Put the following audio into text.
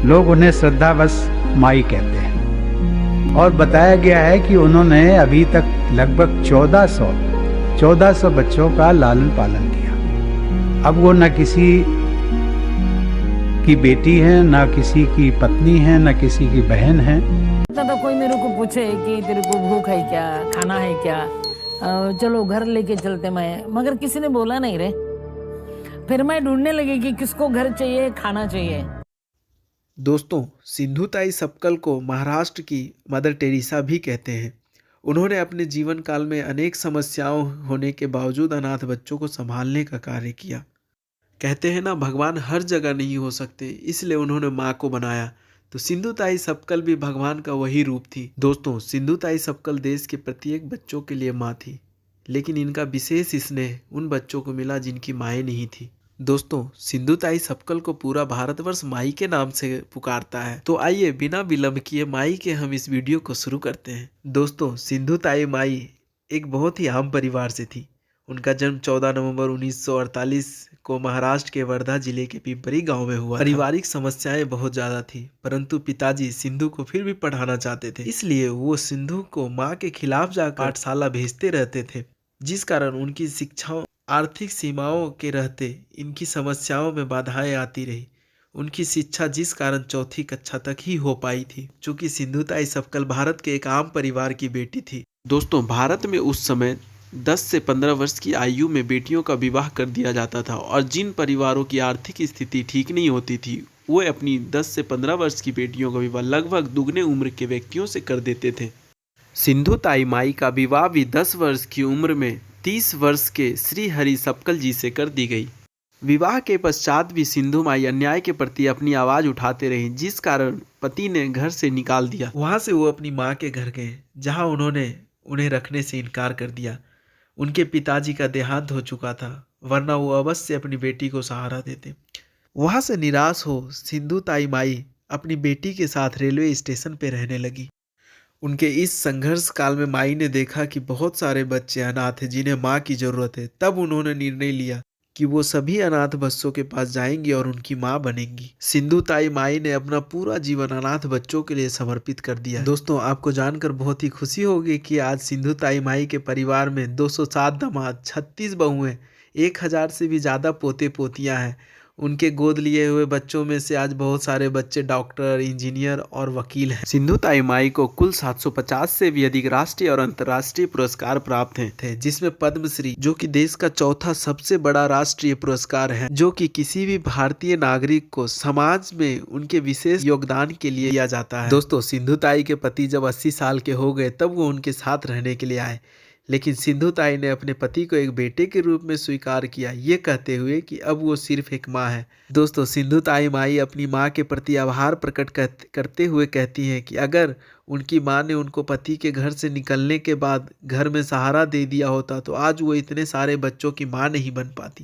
लोग उन्हें श्रद्धावश माई कहते हैं। और बताया गया है कि उन्होंने अभी तक लगभग 1400 बच्चों का लालन पालन किया। अब वो न किसी की बेटी है, ना किसी की पत्नी है, ना किसी की बहन है। तो कोई मेरे को पूछे कि तेरे को भूख है क्या, खाना है क्या, चलो घर लेके चलते मैं, मगर किसी ने बोला नहीं रे। फिर मैं ढूंढने लगी कि किसको घर चाहिए, खाना चाहिए। दोस्तों, सिंधुताई सपकल को महाराष्ट्र की मदर टेरेसा भी कहते हैं। उन्होंने अपने जीवन काल में अनेक समस्याओं होने के बावजूद अनाथ बच्चों को संभालने का कार्य किया। कहते हैं ना, भगवान हर जगह नहीं हो सकते, इसलिए उन्होंने माँ को बनाया। तो सिंधुताई सपकल भी भगवान का वही रूप थी। दोस्तों, सिंधुताई सपकल देश के प्रत्येक बच्चों के लिए माँ थी, लेकिन इनका विशेष स्नेह उन बच्चों को मिला जिनकी माएँ नहीं थी। दोस्तों, सिंधुताई सपकल को पूरा भारतवर्ष माई के नाम से पुकारता है। तो आइए बिना विलंब किए माई के हम इस वीडियो को शुरू करते हैं। दोस्तों, सिंधुताई माई एक बहुत ही आम परिवार से थी। उनका जन्म 14 नवंबर 1948 को महाराष्ट्र के वर्धा जिले के पिंपरी गांव में हुआ। पारिवारिक समस्याएं बहुत ज्यादा थी, परंतु पिताजी सिंधु को फिर भी पढ़ाना चाहते थे, इसलिए वो सिंधु को माँ के खिलाफ जाकर पाठशाला भेजते रहते थे, जिस कारण उनकी शिक्षाओं आर्थिक सीमाओं के रहते इनकी समस्याओं में बाधाएं आती रही। उनकी शिक्षा जिस कारण चौथी कक्षा तक ही हो पाई थी। चूंकि सिंधुताई सपकल भारत के एक आम परिवार की बेटी थी। दोस्तों, भारत में उस समय 10 से 15 वर्ष की आयु में बेटियों का विवाह कर दिया जाता था, और जिन परिवारों की आर्थिक स्थिति ठीक नहीं होती थी वो अपनी 10 से 15 वर्ष की बेटियों का विवाह लगभग दुगने उम्र के व्यक्तियों से कर देते थे। सिंधुताई माई का विवाह भी 10 वर्ष की उम्र में 30 वर्ष के श्री हरि सपकल जी से कर दी गई। विवाह के पश्चात भी सिंधु माई अन्याय के प्रति अपनी आवाज उठाते रही, जिस कारण पति ने घर से निकाल दिया। वहां से वो अपनी माँ के घर गए, जहां उन्होंने उन्हें रखने से इनकार कर दिया। उनके पिताजी का देहांत हो चुका था, वरना वो अवश्य अपनी बेटी को सहारा देते। वहां से निराश हो सिंधुताई माई अपनी बेटी के साथ रेलवे स्टेशन पर रहने लगी। उनके इस संघर्ष काल में माई ने देखा कि बहुत सारे बच्चे अनाथ हैं जिन्हें माँ की जरूरत है। तब उन्होंने निर्णय लिया कि वो सभी अनाथ बच्चों के पास जाएंगी और उनकी माँ बनेंगी। सिंधुताई माई ने अपना पूरा जीवन अनाथ बच्चों के लिए समर्पित कर दिया। दोस्तों, आपको जानकर बहुत ही खुशी होगी कि आज सिंधुताई माई के परिवार में 207 दामाद, 36 बहुएं, 1000 से भी ज़्यादा पोते पोतियाँ हैं। उनके गोद लिए हुए बच्चों में से आज बहुत सारे बच्चे डॉक्टर, इंजीनियर और वकील हैं। सिंधुताई माई को कुल 750 से भी अधिक राष्ट्रीय और अंतर्राष्ट्रीय पुरस्कार प्राप्त थे, जिसमें पद्मश्री, जो कि देश का चौथा सबसे बड़ा राष्ट्रीय पुरस्कार है, जो कि किसी भी भारतीय नागरिक को समाज में उनके विशेष योगदान के लिए दिया जाता है। दोस्तों, सिंधुताई के पति जब 80 साल के हो गए तब वो उनके साथ रहने के लिए आए, लेकिन सिंधुताई ने अपने पति को एक बेटे के रूप में स्वीकार किया, ये कहते हुए कि अब वो सिर्फ एक माँ है। दोस्तों, सिंधुताई माई अपनी माँ के प्रति आभार प्रकट करते हुए कहती हैं कि अगर उनकी माँ ने उनको पति के घर से निकलने के बाद घर में सहारा दे दिया होता तो आज वो इतने सारे बच्चों की माँ नहीं बन पाती।